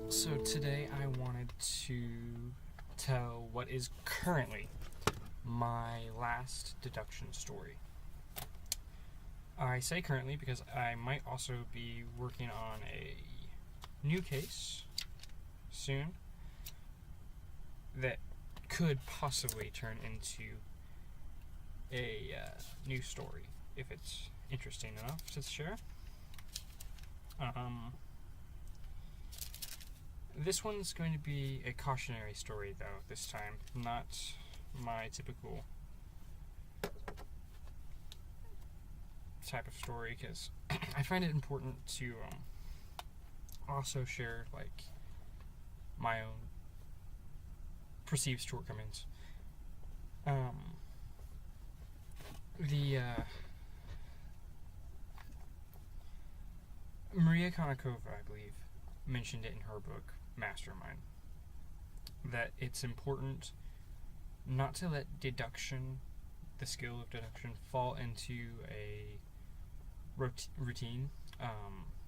So today I wanted to tell what is currently my last deduction story. I say currently because I might also be working on a new case soon that could possibly turn into a new story if it's interesting enough to share. This one's going to be a cautionary story, though, this time. Not my typical type of story, because I find it important to also share, my own perceived shortcomings. Maria Konnikova, I believe, mentioned it in her book, Mastermind, that it's important not to let deduction, the skill of deduction, fall into a routine,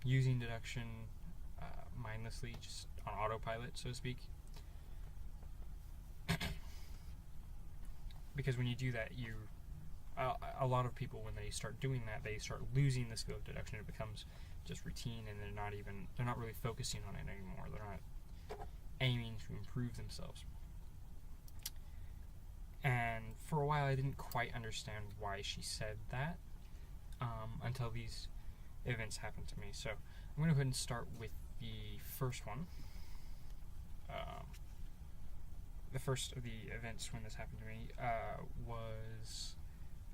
using deduction mindlessly, just on autopilot, so to speak. Because when you do that, a lot of people, when they start doing that, they start losing the skill of deduction. It becomes just routine, and they're not really focusing on it anymore. They're not aiming to improve themselves. And for a while, I didn't quite understand why she said that until these events happened to me. So I'm going to go ahead and start with the first one. The first of the events when this happened to me was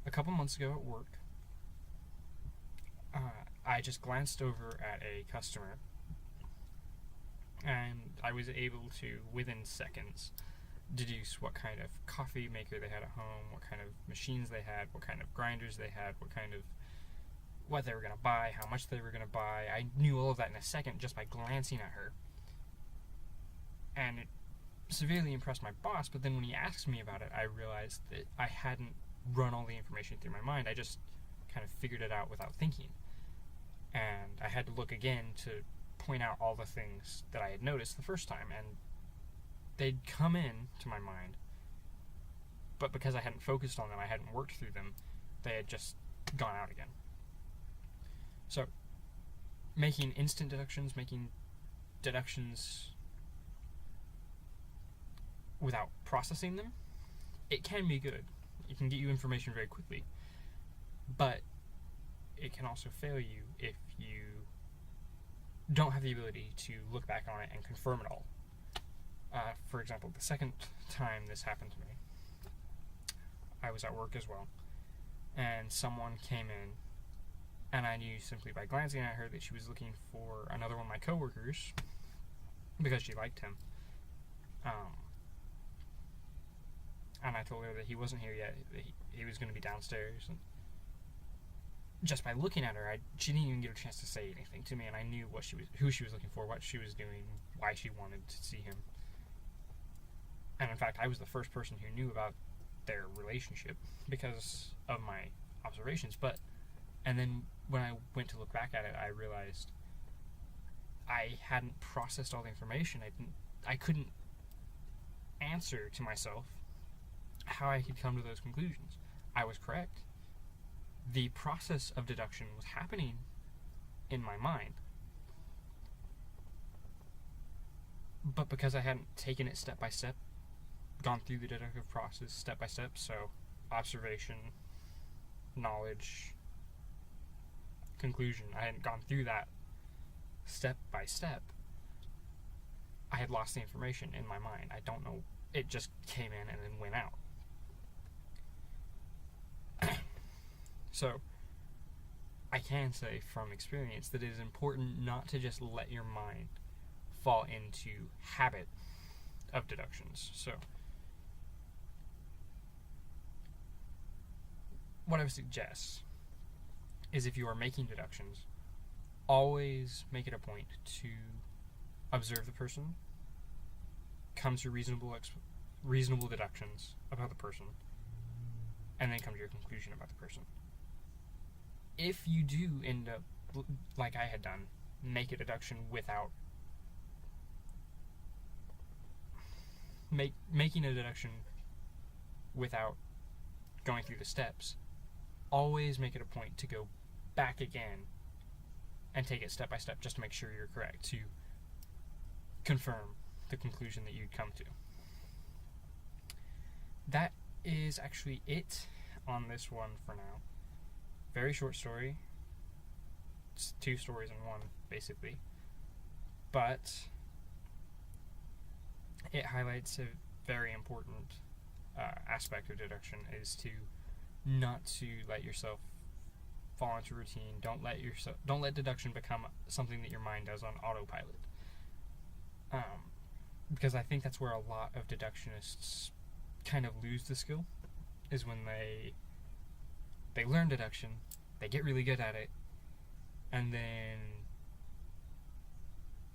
a couple months ago at work. I just glanced over at a customer, and I was able to, within seconds, deduce what kind of coffee maker they had at home, what kind of machines they had, what kind of grinders they had, what they were going to buy, how much they were going to buy. I knew all of that in a second just by glancing at her. And it severely impressed my boss, but then when he asked me about it, I realized that I hadn't run all the information through my mind. I just kind of figured it out without thinking. And I had to look again to point out all the things that I had noticed the first time, and they'd come in to my mind, but because I hadn't focused on them, I hadn't worked through them, they had just gone out again. So, making instant deductions, making deductions without processing them, it can be good. It can get you information very quickly, but it can also fail you if you don't have the ability to look back on it and confirm it all. For example, the second time this happened to me, I was at work as well, and someone came in, and I knew simply by glancing at her that she was looking for another one of my coworkers because she liked him. And I told her that he wasn't here yet, that he was going to be downstairs. And just by looking at her, she didn't even get a chance to say anything to me, and I knew who she was looking for, what she was doing, why she wanted to see him. And in fact, I was the first person who knew about their relationship because of my observations. And then when I went to look back at it, I realized I hadn't processed all the information. I couldn't answer to myself how I could come to those conclusions. I was correct. The process of deduction was happening in my mind. But because I hadn't taken it step by step, gone through the deductive process step by step, so observation, knowledge, conclusion, I hadn't gone through that step by step, I had lost the information in my mind. I don't know, it just came in and then went out. So, I can say from experience that it is important not to just let your mind fall into habit of deductions. So, what I would suggest is if you are making deductions, always make it a point to observe the person, come to reasonable deductions about the person, and then come to your conclusion about the person. If you do end up, like I had done, make a deduction without making a deduction without going through the steps, always make it a point to go back again and take it step by step just to make sure you're correct, to confirm the conclusion that you'd come to. That is actually it on this one for now. Very short story. It's 2 stories in one, basically. But it highlights a very important aspect of deduction, is to not to let yourself fall into routine. Don't let deduction become something that your mind does on autopilot. Because I think that's where a lot of deductionists kind of lose the skill, is when they learn deduction, they get really good at it, and then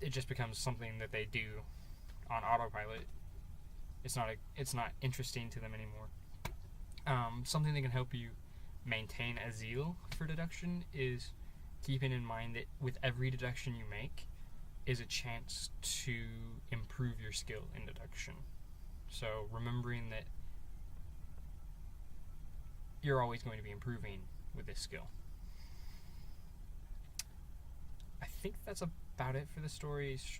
it just becomes something that they do on autopilot. It's not interesting to them anymore. Something that can help you maintain a zeal for deduction is keeping in mind that with every deduction you make is a chance to improve your skill in deduction. So remembering that you're always going to be improving with this skill. I think that's about it for the stories.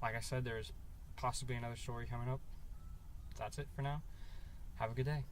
Like I said, there's possibly another story coming up. That's it for now. Have a good day.